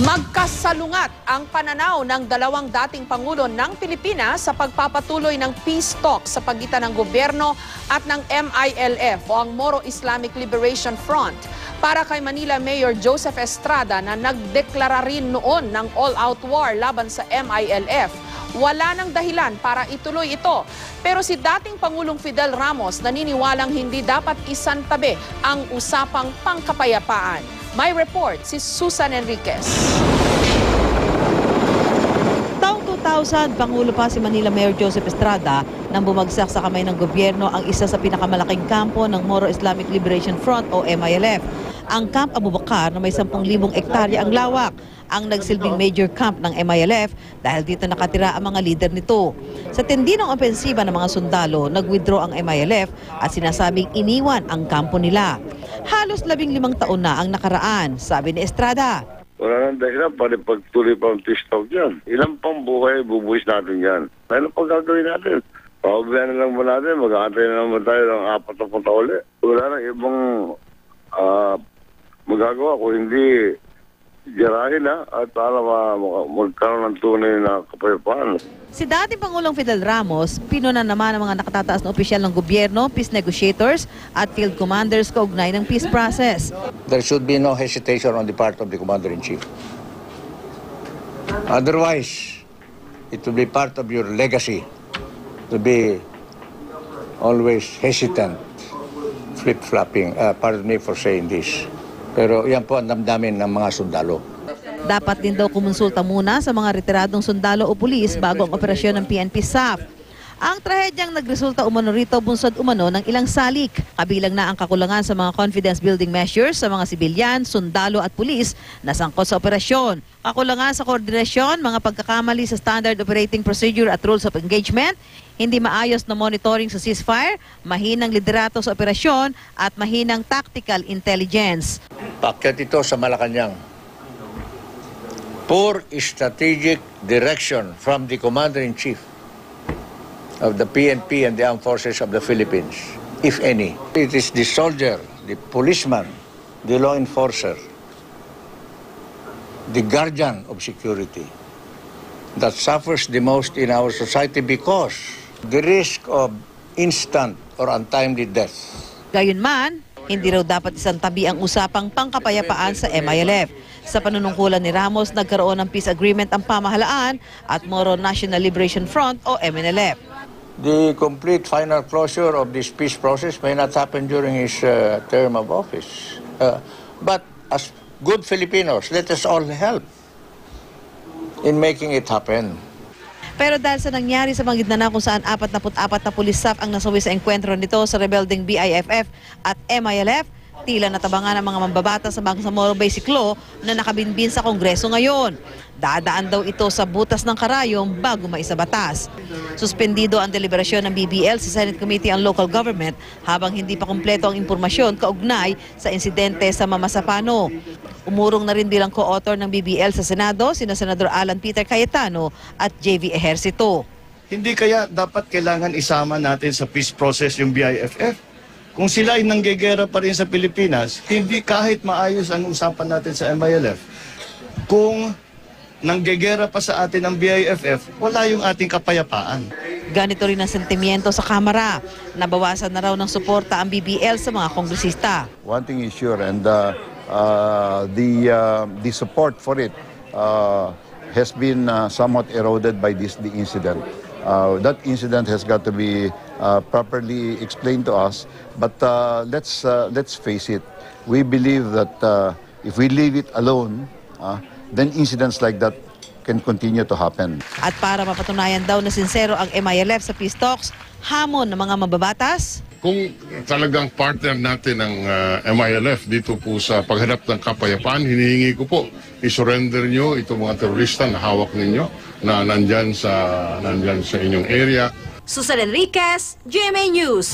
Magkasalungat ang pananaw ng dalawang dating Pangulo ng Pilipinas sa pagpapatuloy ng peace talks sa pagitan ng gobyerno at ng MILF o ang Moro Islamic Liberation Front. Para kay Manila Mayor Joseph Estrada na nagdeklara rin noon ng all-out war laban sa MILF, wala nang dahilan para ituloy ito. Pero si dating Pangulong Fidel Ramos naniniwalang hindi dapat isantabi ang usapang pangkapayapaan. May report si Susan Enriquez. Taong 2000, Pangulo pa si Manila Mayor Joseph Estrada nang bumagsak sa kamay ng gobyerno ang isa sa pinakamalaking kampo ng Moro Islamic Liberation Front o MILF. Ang Camp Abu Bakar na may 10,000 ektarya ang lawak, ang nagsilbing major camp ng MILF dahil dito nakatira ang mga lider nito. Sa tindi ng opensiba ng mga sundalo, nag-withdraw ang MILF at sinasabing iniwan ang kampo nila. Halos 15 taon na ang nakaraan, sabi ni Estrada. Wala nang dahilan para pagtuloy pa ang peace talk dyan. Ilang pang buhay bubuhis natin yan. Ano pang gagawin natin? Pahubayan na lang mo natin, mag-aantay na naman tayo ng 4 na punta uli. Wala nang ibang magagawa kung hindi girahin at para magkaroon ng tunay na kapayapaan. Si dating Pangulong Fidel Ramos, pinunan naman ang mga nakatataas na opisyal ng gobyerno, peace negotiators at field commanders kaugnay ng peace process. There should be no hesitation on the part of the Commander-in-Chief. Otherwise, it will be part of your legacy to be always hesitant, flip-flopping. Pardon me for saying this. Pero yan po ang damdamin ng mga sundalo. Dapat din daw kumonsulta muna sa mga retiradong sundalo o pulis bago ang operasyon ng PNP-SAF. Ang trahedyang nagresulta umano rito bunsod umano ng ilang salik. Kabilang na ang kakulangan sa mga confidence-building measures sa mga sibilyan, sundalo at pulis na sangkot sa operasyon. Kakulangan sa koordinasyon, mga pagkakamali sa standard operating procedure at rules of engagement, hindi maayos na monitoring sa ceasefire, mahinang liderato sa operasyon at mahinang tactical intelligence. Paakyat ito sa Malacanang. Poor strategic direction from the Commander-in-Chief of the PNP and the Armed Forces of the Philippines, if any. It is the soldier, the policeman, the law enforcer, the guardian of security that suffers the most in our society because the risk of instant or untimely death. Gayunman, hindi raw dapat isantabi ang usapang pangkapayapaan sa MILF. Sa panunungkulan ni Ramos, nagkaroon ng peace agreement ang pamahalaan at Moro National Liberation Front o MNLF. The complete final closure of this peace process may not happen during his term of office. But as good Filipinos, let us all help in making it happen. Pero dahil sa nangyari sa Maguindanao kung saan 44 na pulis SAF ang nasawi sa engkwentro nito sa rebelding BIFF at MILF, tila natabangan ang mga mambabatas sa Bangsamoro Basic Law na nakabinbin sa Kongreso ngayon. Dadaan daw ito sa butas ng karayom bago maisabatas. Suspendido ang deliberasyon ng BBL sa Senate Committee on Local Government habang hindi pa kumpleto ang impormasyon kaugnay sa insidente sa Mamasapano. Umurong na rin bilang co-author ng BBL sa Senado sina Senador Alan Peter Cayetano at JV Ejercito. Hindi kaya dapat kailangan isama natin sa peace process yung BIFF? Kung sila ay nanggegera pa rin sa Pilipinas, hindi kahit maayos ang usapan natin sa MILF. Kung nanggegera pa sa atin ang BIFF, wala yung ating kapayapaan. Ganito rin ang sentimiento sa Kamara. Nabawasan na raw ng suporta ang BBL sa mga kongresista. One thing is sure, and the support for it has been somewhat eroded by the incident. That incident has got to be properly explained to us. But let's face it. We believe that if we leave it alone, then incidents like that can continue to happen. At para mapatunayan daw na sincero ang MILF sa peace talks, hamon ng mga mababatas. Kung talagang partner natin ng MILF dito po sa paghanap ng kapayapaan, hinihingi ko po, i-surrender nyo itong mga terorista na hawak ninyo na nandyan sa inyong area. Susan Enriquez, GMA News.